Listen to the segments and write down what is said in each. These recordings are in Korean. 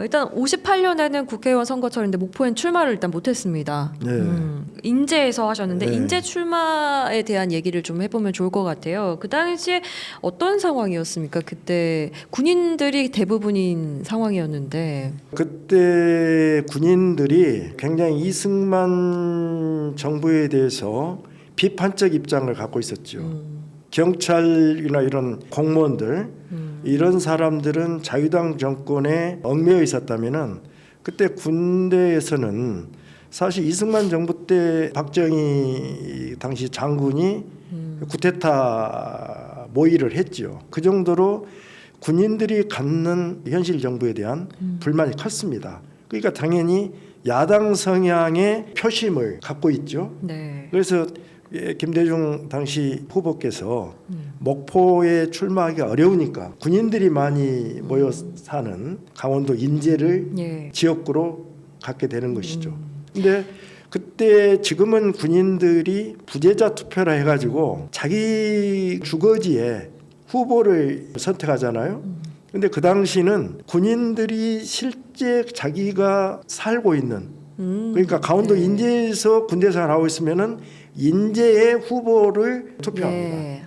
일단 58년에는 국회의원 선거철인데 목포엔 출마를 일단 못했습니다. 네. 인제에서 하셨는데 네. 인제 출마에 대한 얘기를 좀 해보면 좋을 것 같아요. 그 당시에 어떤 상황이었습니까? 그때 군인들이 대부분인 상황이었는데. 그때 군인들이 굉장히 이승만 정부에 대해서 비판적 입장을 갖고 있었죠. 경찰이나 이런 공무원들 이런 사람들은 자유당 정권에 얽매여 있었다면은 그때 군대에서는 사실 이승만 정부 때 박정희 당시 장군이 쿠데타 모의를 했죠. 그 정도로 군인들이 갖는 현실 정부에 대한 불만이 컸습니다. 그러니까 당연히 야당 성향의 표심을 갖고 있죠. 네. 그래서 김대중 당시 후보께서 목포에 출마하기 어려우니까 군인들이 많이 모여 사는 강원도 인제를 예. 지역구로 갖게 되는 것이죠. 근데 그때 지금은 군인들이 부재자 투표라 해가지고 자기 주거지에 후보를 선택하잖아요. 근데 그 당시는 군인들이 실제 자기가 살고 있는 그러니까 강원도 네. 인제에서 군대 생활하고 있으면은 인제의 후보를 투표합니다. 예.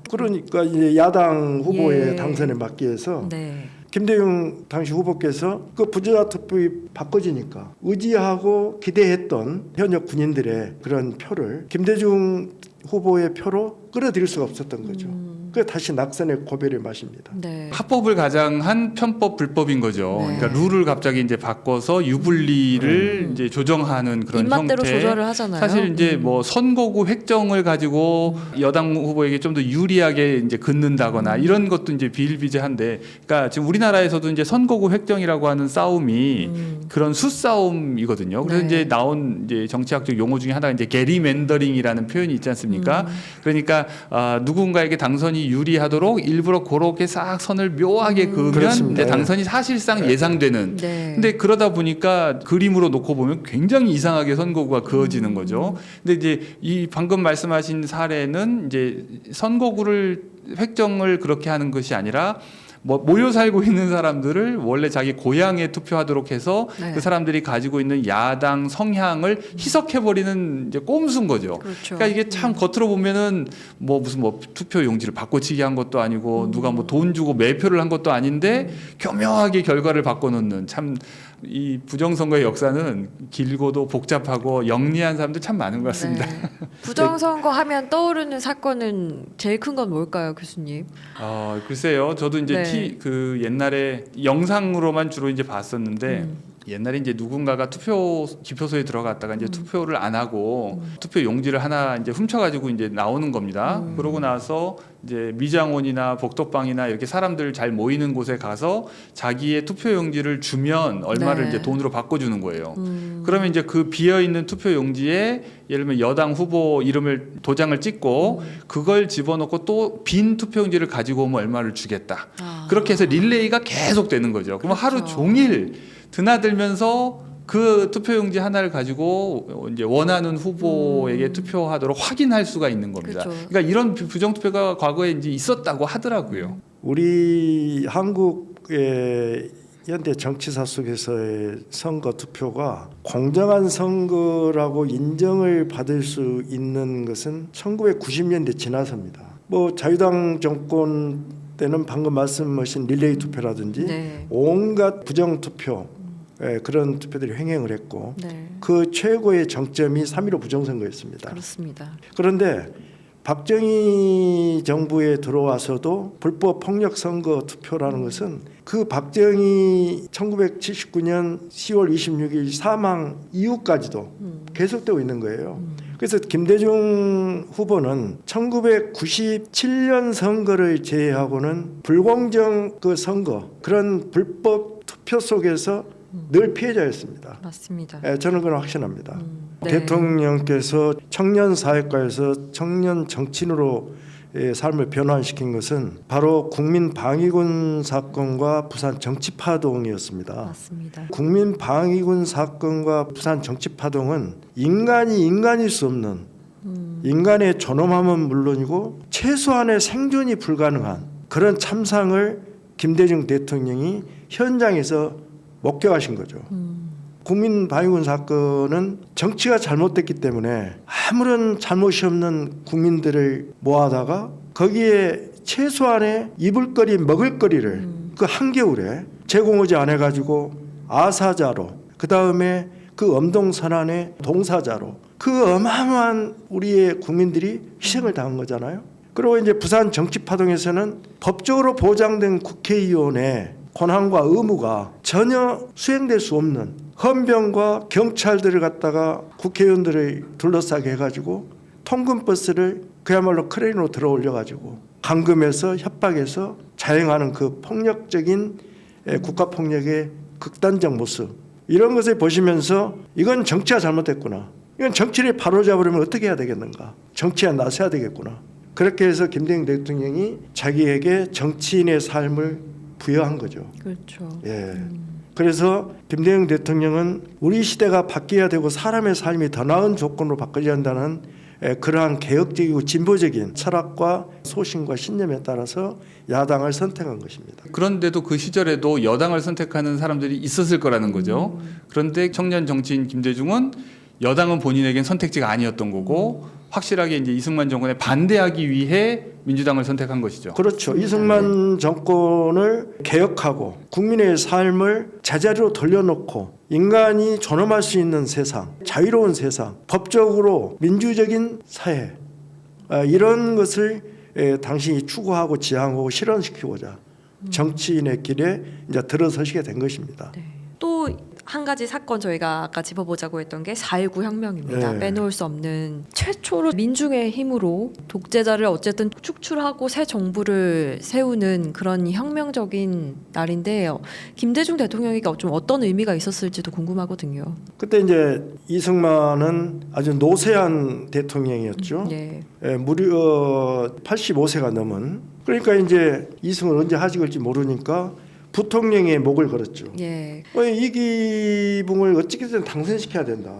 그러니까 이제 야당 후보의 예. 당선에 막기 위해서 네. 김대중 당시 후보께서 그 부재자 투표이 바꿔지니까 의지하고 기대했던 현역 군인들의 그런 표를 김대중 후보의 표로 끌어들일 수가 없었던 거죠. 그래서 다시 낙선의 고비를 마십니다. 네. 합법을 가장한 편법 불법인 거죠. 네. 그러니까 룰을 갑자기 이제 바꿔서 유불리를 이제 조정하는 그런 입맛대로 형태. 조절을 하잖아요. 사실 이제 뭐 선거구 획정을 가지고 여당 후보에게 좀 더 유리하게 이제 긋는다거나 이런 것도 이제 비일비재한데, 그러니까 지금 우리나라에서도 이제 선거구 획정이라고 하는 싸움이 그런 수싸움이거든요. 그래서 네. 이제 나온 이제 정치학적 용어 중에 하나가 이제 게리맨더링이라는 표현이 있지 않습니까? 그러니까 누군가에게 당선이 유리하도록 일부러 그렇게 싹 선을 묘하게 그으면 그렇습니다. 이제 당선이 사실상 예상되는. 네. 근데 그러다 보니까 그림으로 놓고 보면 굉장히 이상하게 선거구가 그어지는 거죠. 근데 이제 이 방금 말씀하신 사례는 이제 선거구를 획정을 그렇게 하는 것이 아니라 뭐 모여 살고 있는 사람들을 원래 자기 고향에 투표하도록 해서 네. 그 사람들이 가지고 있는 야당 성향을 희석해 버리는 이제 꼼수인 거죠. 그렇죠. 그러니까 이게 참 겉으로 보면은 뭐 무슨 뭐 투표 용지를 바꿔치기 한 것도 아니고 누가 뭐 돈 주고 매표를 한 것도 아닌데 교묘하게 결과를 바꿔놓는, 참 이 부정선거의 역사는 길고도 복잡하고 영리한 사람들 참 많은 것 같습니다. 네. 부정선거 하면 떠오르는 사건은 제일 큰 건 뭘까요, 교수님? 글쎄요. 저도 이제 네. 그 옛날에 영상으로만 주로 이제 봤었는데 옛날에 이제 누군가가 기표소에 들어갔다가 이제 투표를 안 하고 투표 용지를 하나 이제 훔쳐가지고 이제 나오는 겁니다. 그러고 나서 이제 미장원이나 복덕방이나 이렇게 사람들 잘 모이는 곳에 가서 자기의 투표 용지를 주면 얼마를 네. 이제 돈으로 바꿔주는 거예요. 그러면 이제 그 비어 있는 투표 용지에 예를 들면 여당 후보 이름을 도장을 찍고 그걸 집어넣고 또 빈 투표 용지를 가지고 오면 얼마를 주겠다. 그렇게 해서 릴레이가 계속 되는 거죠. 그러면 하루 그렇죠. 종일 드나들면서 그 투표용지 하나를 가지고 이제 원하는 후보에게 투표하도록 확인할 수가 있는 겁니다. 그렇죠. 그러니까 이런 부정투표가 과거에 이제 있었다고 하더라고요. 우리 한국의 현대 정치사 속에서의 선거 투표가 공정한 선거라고 인정을 받을 수 있는 것은 1990년대 지나서입니다. 뭐 자유당 정권 때는 방금 말씀하신 릴레이 투표라든지 네. 온갖 부정 투표 그런 투표들이 횡행을 했고 네. 그 최고의 정점이 3.15 부정선거였습니다. 그렇습니다. 그런데 박정희 정부에 들어와서도 불법 폭력 선거 투표라는 것은 그 박정희 1979년 10월 26일 사망 이후까지도 계속되고 있는 거예요. 그래서 김대중 후보는 1997년 선거를 제외하고는 불공정 그 선거 그런 불법 투표 속에서 늘 피해자였습니다. 맞습니다. 저는 그건 확신합니다. 네. 대통령께서 청년 사회과에서 청년 정치인으로 삶을 변환시킨 것은 바로 국민방위군 사건과 부산 정치파동이었습니다. 맞습니다. 국민방위군 사건과 부산 정치파동은 인간이 인간일 수 없는 인간의 존엄함은 물론이고 최소한의 생존이 불가능한 그런 참상을 김대중 대통령이 현장에서 목격하신 거죠. 국민방위군 사건은 정치가 잘못됐기 때문에 아무런 잘못이 없는 국민들을 모아다가 거기에 최소한의 입을 거리, 먹을 거리를 그 한겨울에 제공하지 않아 가지고 아사자로, 그 다음에 그 엄동선안의 동사자로 그 어마어마한 우리의 국민들이 희생을 당한 거잖아요. 그리고 이제 부산 정치파동에서는 법적으로 보장된 국회의원의 권한과 의무가 전혀 수행될 수 없는 헌병과 경찰들을 갖다가 국회의원들을 둘러싸게 해가지고 통근버스를 그야말로 크레인으로 들어 올려가지고 감금해서 협박해서 자행하는 그 폭력적인 국가폭력의 극단적 모습, 이런 것을 보시면서 이건 정치가 잘못됐구나, 이건 정치를 바로잡으려면 어떻게 해야 되겠는가, 정치에 나서야 되겠구나. 그렇게 해서 김대중 대통령이 자기에게 정치인의 삶을 부여한 거죠. 그렇죠. 예. 그래서 김대중 대통령은 우리 시대가 바뀌어야 되고 사람의 삶이 더 나은 조건으로 바뀌어야 한다는 그러한 개혁적이고 진보적인 철학과 소신과 신념에 따라서 야당을 선택한 것입니다. 그런데도 그 시절에도 여당을 선택하는 사람들이 있었을 거라는 거죠. 그런데 청년 정치인 김대중은 여당은 본인에겐 선택지가 아니었던 거고 확실하게 이제 이승만 정권에 반대하기 위해 민주당을 선택한 것이죠. 그렇죠. 이승만 정권을 개혁하고 국민의 삶을 제자리로 돌려놓고 인간이 존엄할 수 있는 세상, 자유로운 세상, 법적으로 민주적인 사회, 이런 것을 당신이 추구하고 지향하고 실현시키고자 정치인의 길에 이제 들어서시게 된 것입니다. 네. 또 한 가지 사건 저희가 아까 짚어보자고 했던 게 4.19 혁명입니다. 네. 빼놓을 수 없는 최초로 민중의 힘으로 독재자를 어쨌든 축출하고 새 정부를 세우는 그런 혁명적인 날인데요. 김대중 대통령이 좀 어떤 의미가 있었을지도 궁금하거든요. 그때 이제 이승만은 아주 노쇠한 대통령이었죠. 네. 무려 85세가 넘은. 그러니까 이제 이승을 언제 하직을지 모르니까 부통령의 목을 걸었죠. 예. 이기붕을 어떻게든 당선시켜야 된다.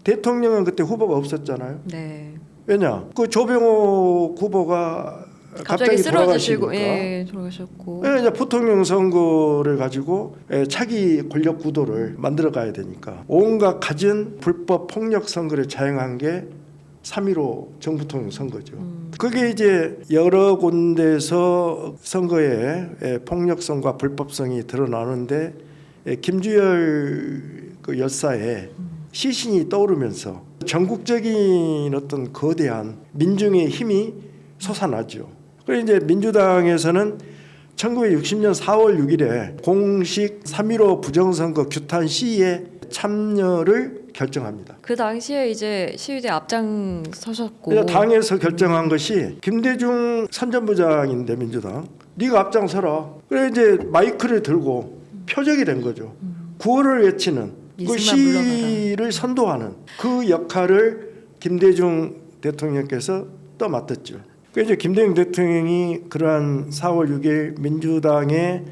대통령은 그때 후보가 없었잖아요. 네. 왜냐? 그 조병옥 후보가 갑자기 쓰러지시고, 돌아가시니까. 예, 돌아가셨고. 이제 부통령 선거를 가지고 차기 권력 구도를 만들어 가야 되니까 온갖 갖은 불법 폭력 선거를 자행한 게 3.15 정부통령 선거죠. 그게 이제 여러 군데서 선거에 폭력성과 불법성이 드러나는데 김주열 그 열사의 시신이 떠오르면서 전국적인 어떤 거대한 민중의 힘이 솟아나죠. 그래서 이제 민주당에서는 1960년 4월 6일에 공식 3.15 부정선거 규탄 시위에 참여를 결정합니다. 그 당시에 이제 시위대 앞장 서셨고. 그래서 당에서 결정한 것이 김대중 선전부장인데 민주당, 네가 앞장서라. 그래 이제 마이크를 들고 표적이 된 거죠. 구호를 외치는 그 시위를 선도하는 그 역할을 김대중 대통령께서 또 맡았죠. 그래서 김대중 대통령이 그러한 4월 6일 민주당의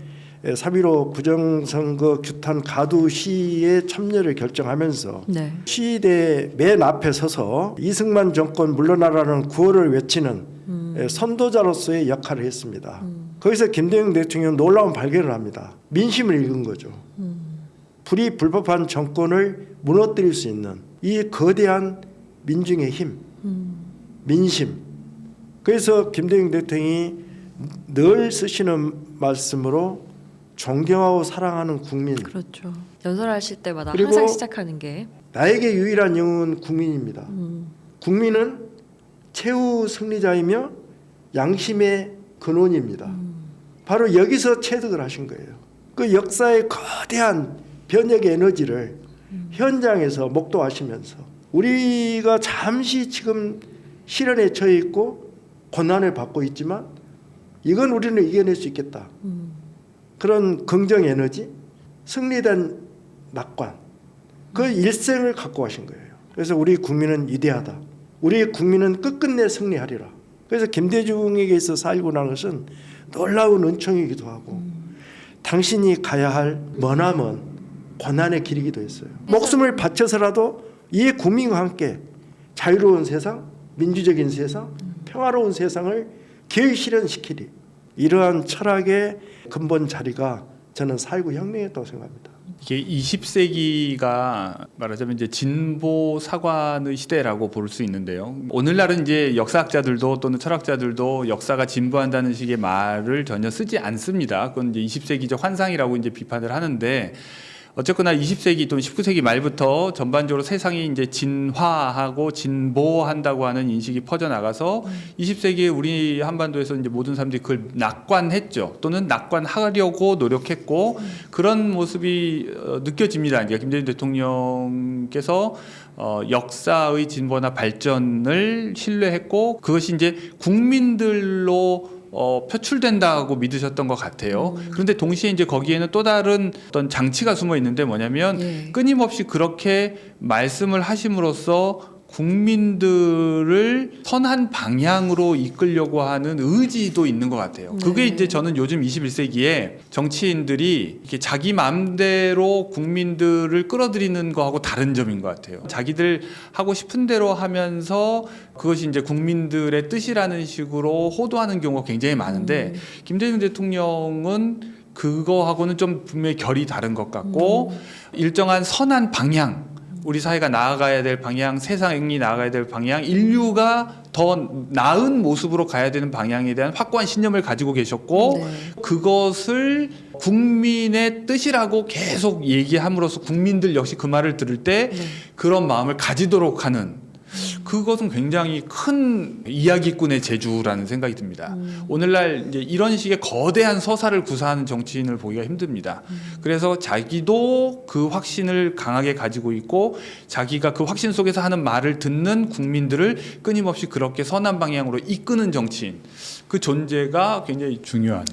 3.15 부정선거 규탄 가두 시위에 참여를 결정하면서 네. 시위대 맨 앞에 서서 이승만 정권 물러나라는 구호를 외치는 선도자로서의 역할을 했습니다. 거기서 김대중 대통령은 놀라운 발견을 합니다. 민심을 읽은 거죠. 불법한 정권을 무너뜨릴 수 있는 이 거대한 민중의 힘, 민심. 그래서 김대중 대통령이 늘 쓰시는 말씀으로 존경하고 사랑하는 국민. 그렇죠. 연설하실 때마다 그리고 항상 시작하는 게 나에게 유일한 영웅은 국민입니다. 국민은 최후 승리자이며 양심의 근원입니다. 바로 여기서 체득을 하신 거예요. 그 역사의 거대한 변혁의 에너지를 현장에서 목도하시면서 우리가 잠시 지금 시련에 처해 있고 고난을 받고 있지만 이건 우리는 이겨낼 수 있겠다. 그런 긍정 에너지, 승리된 낙관, 그 일생을 갖고 가신 거예요. 그래서 우리 국민은 위대하다. 우리 국민은 끝끝내 승리하리라. 그래서 김대중에게 있어서 살고 난 것은 놀라운 은총이기도 하고 당신이 가야 할 머나먼 고난의 길이기도 했어요. 목숨을 바쳐서라도 이 국민과 함께 자유로운 세상, 민주적인 세상, 평화로운 세상을 기회 실현시키리. 이러한 철학의 근본 자리가 저는 4.19 혁명이었다고 생각합니다. 이게 20세기가 말하자면 이제 진보 사관의 시대라고 볼 수 있는데요. 오늘날은 이제 역사학자들도 또는 철학자들도 역사가 진보한다는 식의 말을 전혀 쓰지 않습니다. 그건 이제 20세기적 환상이라고 이제 비판을 하는데, 어쨌거나 20세기 또는 19세기 말부터 전반적으로 세상이 이제 진화하고 진보한다고 하는 인식이 퍼져나가서 20세기에 우리 한반도에서 이제 모든 사람들이 그걸 낙관했죠. 또는 낙관하려고 노력했고 그런 모습이 느껴집니다. 그러니까 김대중 대통령께서 역사의 진보나 발전을 신뢰했고 그것이 이제 국민들로 표출된다고 믿으셨던 것 같아요. 그런데 동시에 이제 거기에는 또 다른 어떤 장치가 숨어 있는데 뭐냐면 예. 끊임없이 그렇게 말씀을 하심으로써 국민들을 선한 방향으로 이끌려고 하는 의지도 있는 것 같아요. 그게 네. 이제 저는 요즘 21세기에 정치인들이 이렇게 자기 마음대로 국민들을 끌어들이는 거하고 다른 점인 것 같아요. 자기들 하고 싶은 대로 하면서 그것이 이제 국민들의 뜻이라는 식으로 호도하는 경우가 굉장히 많은데 김대중 대통령은 그거하고는 좀 분명히 결이 다른 것 같고 일정한 선한 방향, 우리 사회가 나아가야 될 방향, 세상이 나아가야 될 방향, 인류가 더 나은 모습으로 가야 되는 방향에 대한 확고한 신념을 가지고 계셨고 네. 그것을 국민의 뜻이라고 계속 얘기함으로써 국민들 역시 그 말을 들을 때 그런 마음을 가지도록 하는, 그것은 굉장히 큰 이야기꾼의 재주라는 생각이 듭니다. 오늘날 이제 이런 식의 거대한 서사를 구사하는 정치인을 보기가 힘듭니다. 그래서 자기도 그 확신을 강하게 가지고 있고 자기가 그 확신 속에서 하는 말을 듣는 국민들을 끊임없이 그렇게 선한 방향으로 이끄는 정치인, 그 존재가 굉장히 중요한